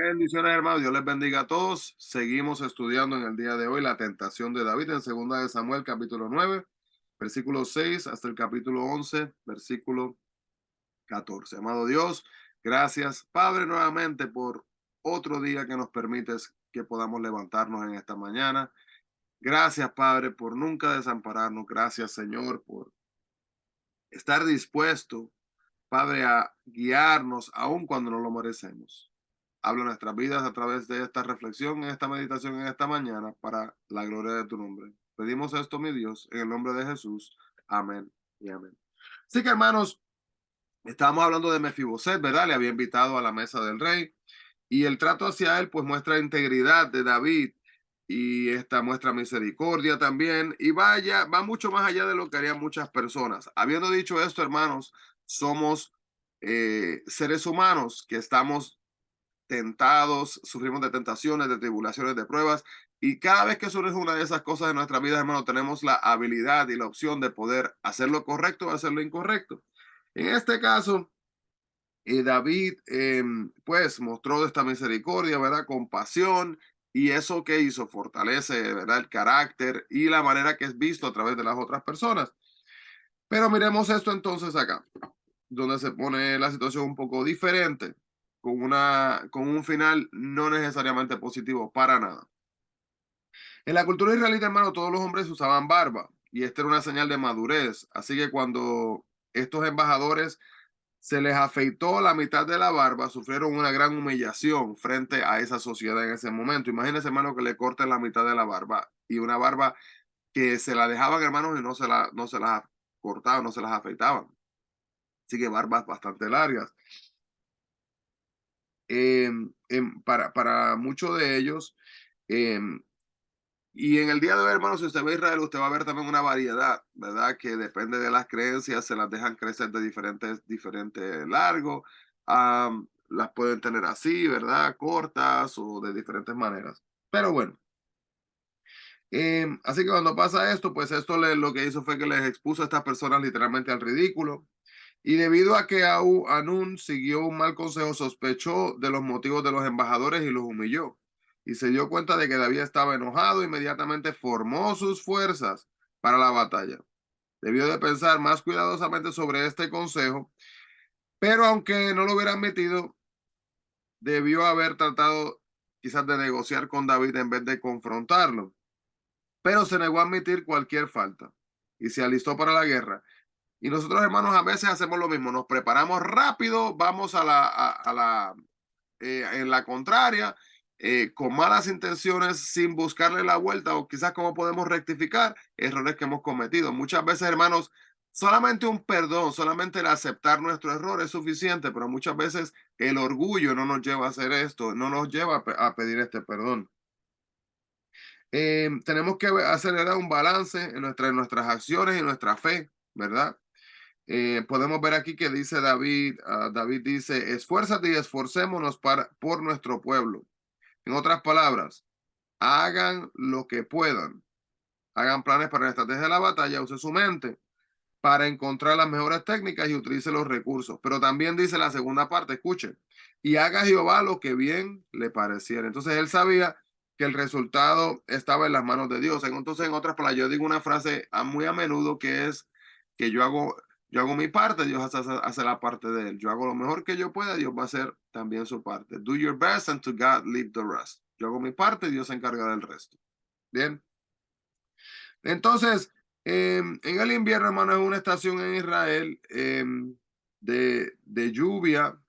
Bendiciones, hermanos. Dios les bendiga a todos. Seguimos estudiando en el día de hoy la tentación de David en segunda de Samuel, capítulo 9, versículo 6 hasta el capítulo 11, versículo 14. Amado Dios, gracias, Padre, nuevamente por otro día que nos permites que podamos levantarnos en esta mañana. Gracias, Padre, por nunca desampararnos. Gracias, Señor, por estar dispuesto, Padre, a guiarnos aun cuando no lo merecemos. Habla nuestras vidas a través de esta reflexión, en esta meditación, en esta mañana, para la gloria de tu nombre. Pedimos esto, mi Dios, en el nombre de Jesús. Amén y amén. Así que, hermanos, estábamos hablando de Mefiboset, ¿verdad? Le había invitado a la mesa del rey y el trato hacia él, pues muestra integridad de David y esta muestra misericordia también. Y vaya, va mucho más allá de lo que harían muchas personas. Habiendo dicho esto, hermanos, somos seres humanos que estamos tentados, sufrimos de tentaciones, de tribulaciones, de pruebas, y cada vez que surge una de esas cosas en nuestra vida, hermano, tenemos la habilidad y la opción de poder hacer lo correcto o hacer lo incorrecto. En este caso, David, pues, mostró esta misericordia, ¿verdad? Compasión, y eso que hizo fortalece, ¿verdad? El carácter y la manera que es visto a través de las otras personas. Pero miremos esto entonces acá donde se pone la situación un poco diferente, con un final no necesariamente positivo para nada. En la cultura israelita, hermano, todos los hombres usaban barba y esta era una señal de madurez. Así que cuando estos embajadores se les afeitó la mitad de la barba, sufrieron una gran humillación frente a esa sociedad en ese momento. Imagínense, hermano, que le corten la mitad de la barba y una barba que se la dejaban, hermanos, y no se las cortaban, no se las afeitaban. Así que barbas bastante largas. Para muchos de ellos. em, y en el día de hoy, hermanos, si usted ve a Israel, usted va a ver también una variedad, ¿verdad? Que depende de las creencias, se las dejan crecer de diferentes largos. Las pueden tener así, ¿verdad? Cortas o de diferentes maneras. Pero bueno, así que cuando pasa esto, pues lo que hizo fue que les expuso a estas personas literalmente al ridículo. Y debido a que Anún siguió un mal consejo, sospechó de los motivos de los embajadores y los humilló. Y se dio cuenta de que David estaba enojado, inmediatamente formó sus fuerzas para la batalla. Debió de pensar más cuidadosamente sobre este consejo, pero aunque no lo hubiera admitido, debió haber tratado quizás de negociar con David en vez de confrontarlo. Pero se negó a admitir cualquier falta y se alistó para la guerra. Y nosotros, hermanos, a veces hacemos lo mismo, nos preparamos rápido, vamos en la contraria, con malas intenciones, sin buscarle la vuelta o quizás cómo podemos rectificar errores que hemos cometido. Muchas veces, hermanos, solamente un perdón, solamente el aceptar nuestro error es suficiente, pero muchas veces el orgullo no nos lleva a hacer esto, no nos lleva a pedir este perdón. Tenemos que acelerar un balance en nuestras acciones y nuestra fe, ¿verdad? Podemos ver aquí que dice David, David dice, esfuérzate y esforcémonos por nuestro pueblo. En otras palabras, hagan lo que puedan, hagan planes para la estrategia de la batalla, use su mente para encontrar las mejores técnicas y utilice los recursos. Pero también dice la segunda parte, escuche, y haga Jehová lo que bien le pareciera. Entonces él sabía que el resultado estaba en las manos de Dios. Entonces, en otras palabras, yo digo una frase muy a menudo que es que yo hago mi parte, Dios hace la parte de él. Yo hago lo mejor que yo pueda, Dios va a hacer también su parte. Do your best and to God leave the rest. Yo hago mi parte, Dios se encarga del resto. Bien. Entonces, en el invierno, hermano, es una estación en Israel de lluvia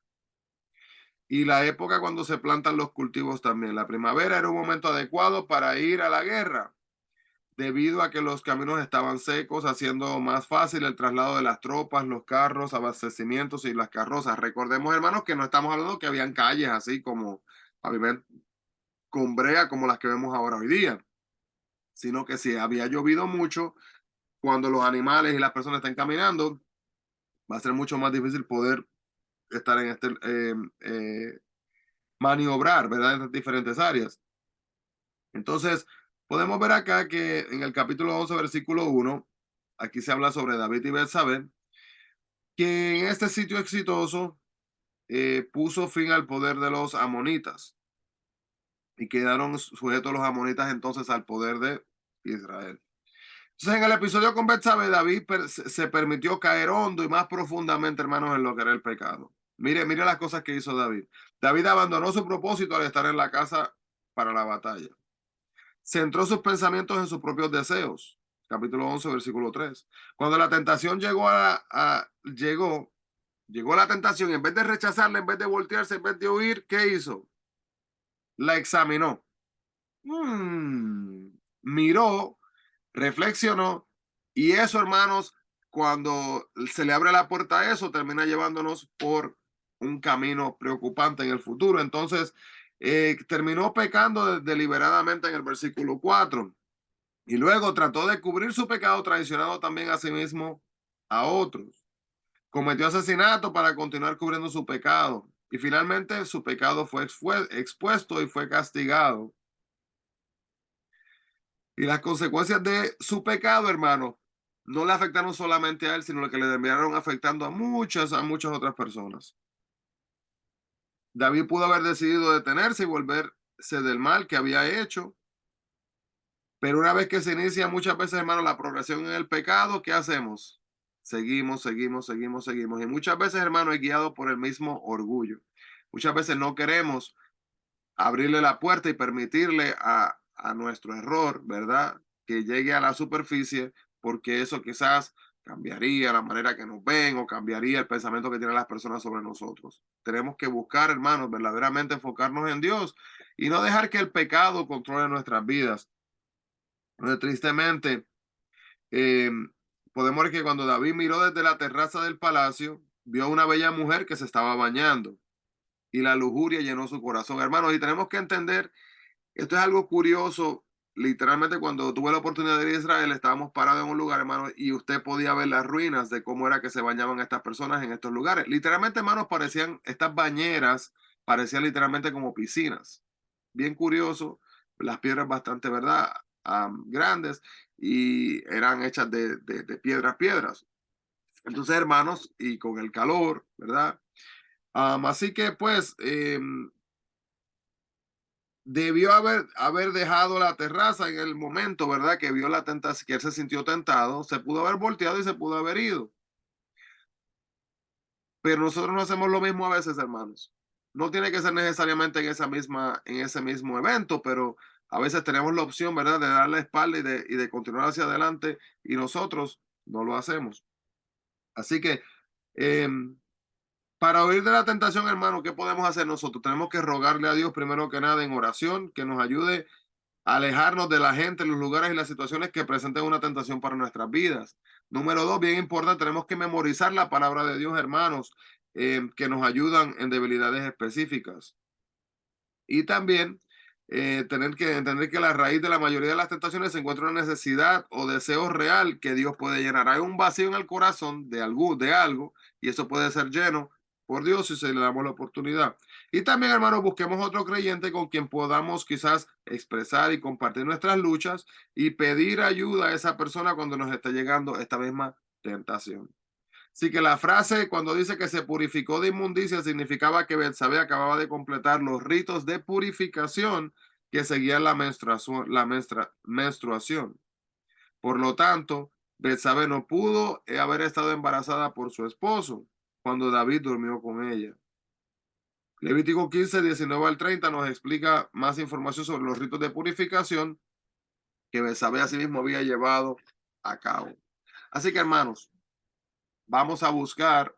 y la época cuando se plantan los cultivos también. La primavera era un momento adecuado para ir a la guerra, debido a que los caminos estaban secos, haciendo más fácil el traslado de las tropas, los carros, abastecimientos y las carrozas. Recordemos, hermanos, que no estamos hablando que habían calles así como pavimento con brea como las que vemos ahora hoy día, sino que si había llovido mucho, cuando los animales y las personas estén caminando, va a ser mucho más difícil poder estar en maniobrar, ¿verdad? En estas diferentes áreas. Entonces, podemos ver acá que en el capítulo 11 versículo 1 aquí se habla sobre David y Betsabé, que en este sitio exitoso puso fin al poder de los amonitas. y quedaron sujetos los amonitas entonces al poder de Israel. Entonces, en el episodio con Betsabe, David se permitió caer hondo y más profundamente, hermanos, en lo que era el pecado. Mire las cosas que hizo David. David abandonó su propósito al estar en la casa para la batalla. Centró sus pensamientos en sus propios deseos. Capítulo 11, versículo 3. Cuando la tentación llegó la tentación, en vez de rechazarla, en vez de voltearse, en vez de huir, ¿qué hizo? La examinó. Miró, reflexionó, y eso, hermanos, cuando se le abre la puerta a eso, termina llevándonos por un camino preocupante en el futuro. Entonces, terminó pecando deliberadamente en el versículo 4 y luego trató de cubrir su pecado traicionando también a sí mismo a otros. Cometió asesinato para continuar cubriendo su pecado y finalmente su pecado fue expuesto y fue castigado. Y las consecuencias de su pecado, hermano, no le afectaron solamente a él, sino que le terminaron afectando a muchas otras personas. David pudo haber decidido detenerse y volverse del mal que había hecho, pero una vez que se inicia muchas veces, hermano, la progresión en el pecado, ¿qué hacemos? Seguimos. Y muchas veces, hermano, es guiado por el mismo orgullo. Muchas veces no queremos abrirle la puerta y permitirle a nuestro error, ¿verdad? Que llegue a la superficie, porque eso quizás cambiaría la manera que nos ven o cambiaría el pensamiento que tienen las personas sobre nosotros. Tenemos que buscar, hermanos, verdaderamente enfocarnos en Dios y no dejar que el pecado controle nuestras vidas. Pero tristemente, eh, podemos ver que cuando David miró desde la terraza del palacio, vio a una bella mujer que se estaba bañando y la lujuria llenó su corazón, hermanos, y tenemos que entender. Esto es algo curioso. Literalmente, cuando tuve la oportunidad de ir a Israel, estábamos parados en un lugar, hermano, y usted podía ver las ruinas de cómo era que se bañaban estas personas en estos lugares. Literalmente, hermanos, parecían, estas bañeras parecían literalmente como piscinas. Bien curioso, las piedras bastante, ¿verdad? Grandes y eran hechas de piedras. Entonces, hermanos, y con el calor, ¿verdad? Así que, pues, debió haber dejado la terraza en el momento, ¿verdad? Que vio la tentación, que él se sintió tentado, se pudo haber volteado y se pudo haber ido. Pero nosotros no hacemos lo mismo a veces, hermanos. No tiene que ser necesariamente en ese mismo evento, pero a veces tenemos la opción, ¿verdad? De dar la espalda y de continuar hacia adelante y nosotros no lo hacemos. Así que, em, para huir de la tentación, hermano, ¿qué podemos hacer nosotros? Tenemos que rogarle a Dios primero que nada en oración, que nos ayude alejarnos de la gente, los lugares y las situaciones que presenten una tentación para nuestras vidas. Número dos, bien importante, tenemos que memorizar la palabra de Dios, hermanos, que nos ayudan en debilidades específicas. Y también tener que entender que la raíz de la mayoría de las tentaciones se encuentra una necesidad o deseo real que Dios puede llenar. Hay un vacío en el corazón de algo y eso puede ser lleno por Dios si se le damos la oportunidad. Y también, hermanos, busquemos otro creyente con quien podamos quizás expresar y compartir nuestras luchas y pedir ayuda a esa persona cuando nos esté llegando esta misma tentación. Así que la frase cuando dice que se purificó de inmundicia significaba que Betsabé acababa de completar los ritos de purificación que seguían la menstruación. Por lo tanto, Betsabé no pudo haber estado embarazada por su esposo cuando David durmió con ella. Levítico 15, 19 al 30 nos explica más información sobre los ritos de purificación que Betsabé asimismo había llevado a cabo. Así que, hermanos, vamos a buscar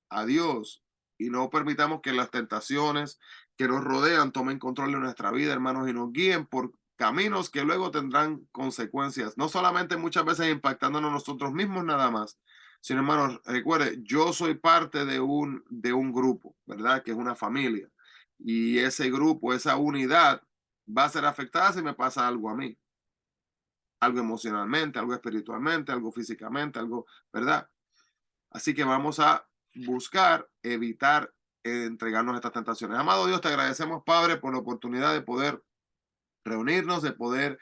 a Dios y no permitamos que las tentaciones que nos rodean tomen control de nuestra vida, hermanos, y nos guíen por caminos que luego tendrán consecuencias, no solamente muchas veces impactándonos nosotros mismos nada más, sino, hermanos, recuerde, yo soy parte de un grupo, ¿verdad? Que es una familia. Y ese grupo, esa unidad va a ser afectada si me pasa algo a mí, algo emocionalmente, algo espiritualmente, algo físicamente, algo, ¿verdad? Así que vamos a buscar evitar entregarnos a estas tentaciones. Amado Dios, te agradecemos, Padre, por la oportunidad de poder reunirnos, de poder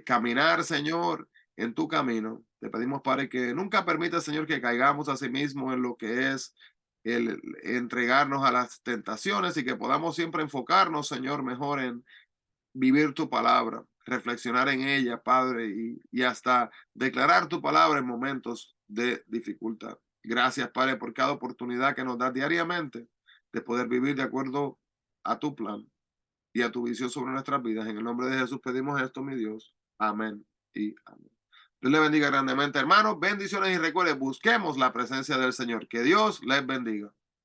caminar, Señor, en tu camino. Te pedimos, Padre, que nunca permita, Señor, que caigamos a sí mismo en lo que es el entregarnos a las tentaciones y que podamos siempre enfocarnos, Señor, mejor en vivir tu palabra, reflexionar en ella, Padre, y hasta declarar tu palabra en momentos de dificultad. Gracias, Padre, por cada oportunidad que nos das diariamente de poder vivir de acuerdo a tu plan y a tu visión sobre nuestras vidas. En el nombre de Jesús pedimos esto, mi Dios. Amén y amén. Dios le bendiga grandemente, hermanos. Bendiciones y recuerden, busquemos la presencia del Señor. Que Dios les bendiga.